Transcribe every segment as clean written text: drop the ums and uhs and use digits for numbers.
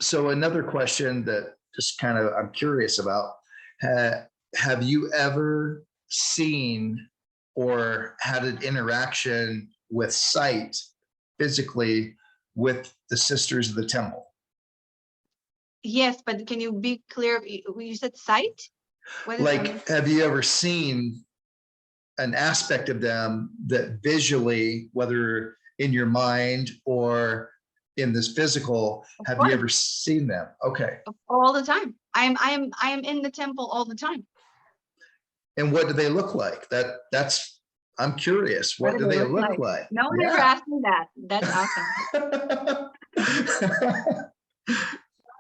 So another question that just kind of I'm curious about, have you ever seen or had an interaction with sight physically with the Sisters of the Temple? Yes, but can you be clear? You said sight? What is Like, have you ever seen an aspect of them that visually, whether in your mind or in this physical, have you ever seen them? Okay. all the time. I am in the temple all the time. And what do they look like? I'm curious. What do they look like? No one ever asked me that. That's awesome.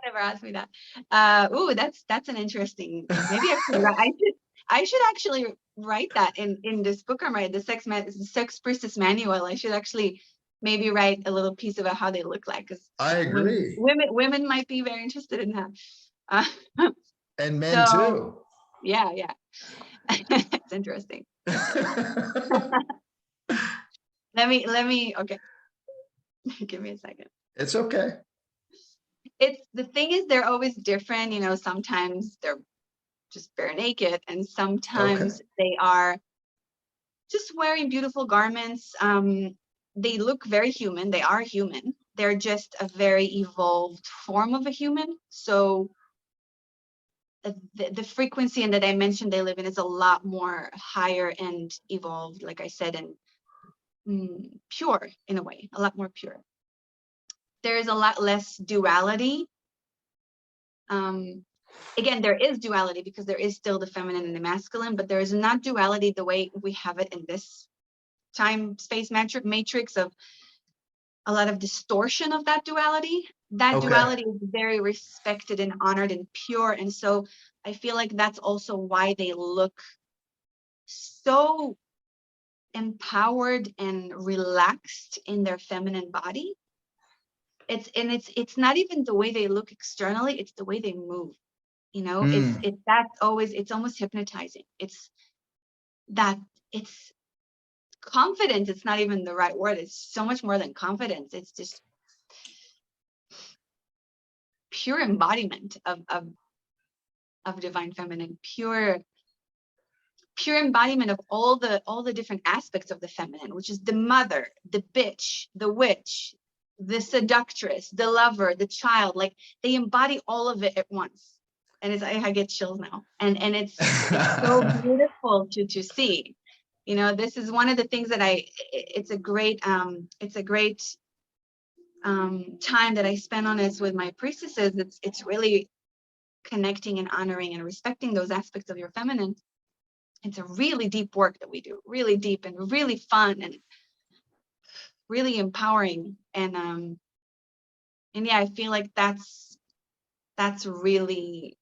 Never asked me that. Ooh, that's an interesting. Maybe I should actually write that in this book I'm writing, the Sex Priestess Manual. I should actually maybe write a little piece about how they look like, because I agree. Women might be very interested in that. And men too. Yeah, it's interesting. Let me. Okay, give me a second. It's okay. The thing is, they're always different. You know, sometimes they're just bare naked, and sometimes they are just wearing beautiful garments. They look very human. They are human. They're just a very evolved form of a human. So the frequency and the dimension they live in is a lot more higher and evolved, like I said, and pure in a way, a lot more pure. There is a lot less duality. Again, there is duality because there is still the feminine and the masculine, but there is not duality the way we have it in this time space matrix of a lot of distortion of that duality. That duality is very respected and honored and pure. And so I feel like that's also why they look so empowered and relaxed in their feminine body. It's not even the way they look externally, it's the way they move. You know, it's almost hypnotizing. It's confidence. It's not even the right word. It's so much more than confidence. It's just pure embodiment of divine feminine, pure embodiment of all the different aspects of the feminine, which is the mother, the bitch, the witch, the seductress, the lover, the child. Like, they embody all of it at once. And I get chills now, and it's so beautiful to see. You know, this is one of the things that it's a great time that I spend on this with my priestesses. It's really connecting and honoring and respecting those aspects of your feminine. It's a really deep work that we do, really deep and really fun and really empowering. And yeah, I feel like that's really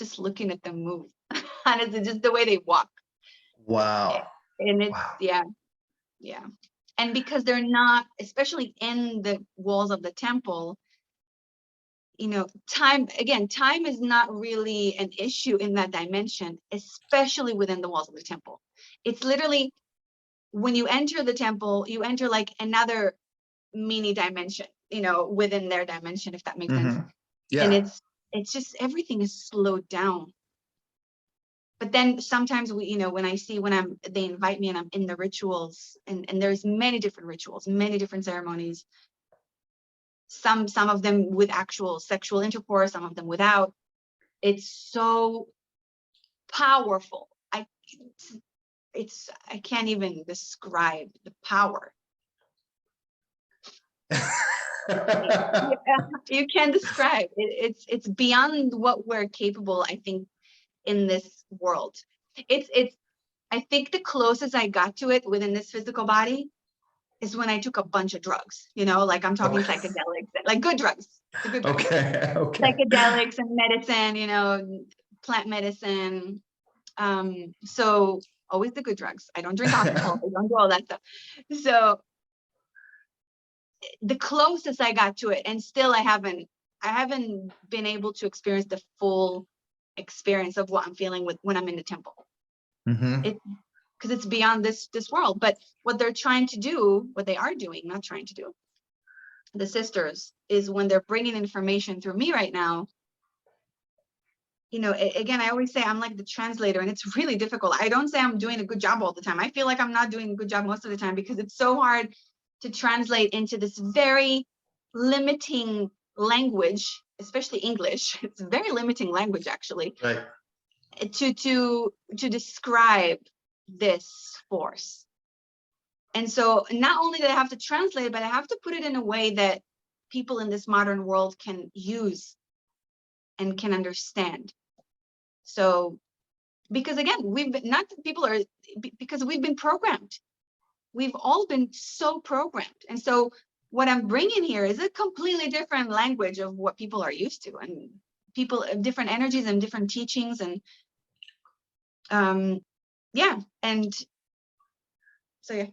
just looking at them move. Honestly, just the way they walk. Wow. And it's yeah. And because they're not, especially in the walls of the temple, you know, time is not really an issue in that dimension, especially within the walls of the temple. It's literally, when you enter the temple, you enter like another mini dimension, you know, within their dimension, if that makes sense. Yeah. And it's just, everything is slowed down. But then sometimes we, you know, when they invite me and I'm in the rituals, and there's many different rituals, many different ceremonies. Some of them with actual sexual intercourse, some of them without. It's so powerful. I can't even describe the power. You can't describe it. It's beyond what we're capable, I think, in this world. I think the closest I got to it within this physical body is when I took a bunch of drugs, you know, like I'm talking psychedelics, like good drugs. Good drugs. Okay. Psychedelics and medicine, you know, plant medicine. So always the good drugs. I don't drink alcohol. I don't do all that stuff. So the closest I got to it, and still I haven't been able to experience the full experience of what I'm feeling when I'm in the temple. Because it's beyond this world. But what they are doing, not trying to do, the sisters, is when they're bringing information through me right now, you know, again, I always say I'm like the translator, and it's really difficult. I don't say I'm doing a good job all the time. I feel like I'm not doing a good job most of the time, because it's so hard to translate into this very limiting language, especially English. It's a very limiting language, actually, Right. to describe this force. And so not only do I have to translate it, but I have to put it in a way that people in this modern world can use and can understand. So, because again, we've been, not that people are, because we've been programmed. We've all been so programmed. And so what I'm bringing here is a completely different language of what people are used to, and people of different energies and different teachings. And yeah, and so yeah.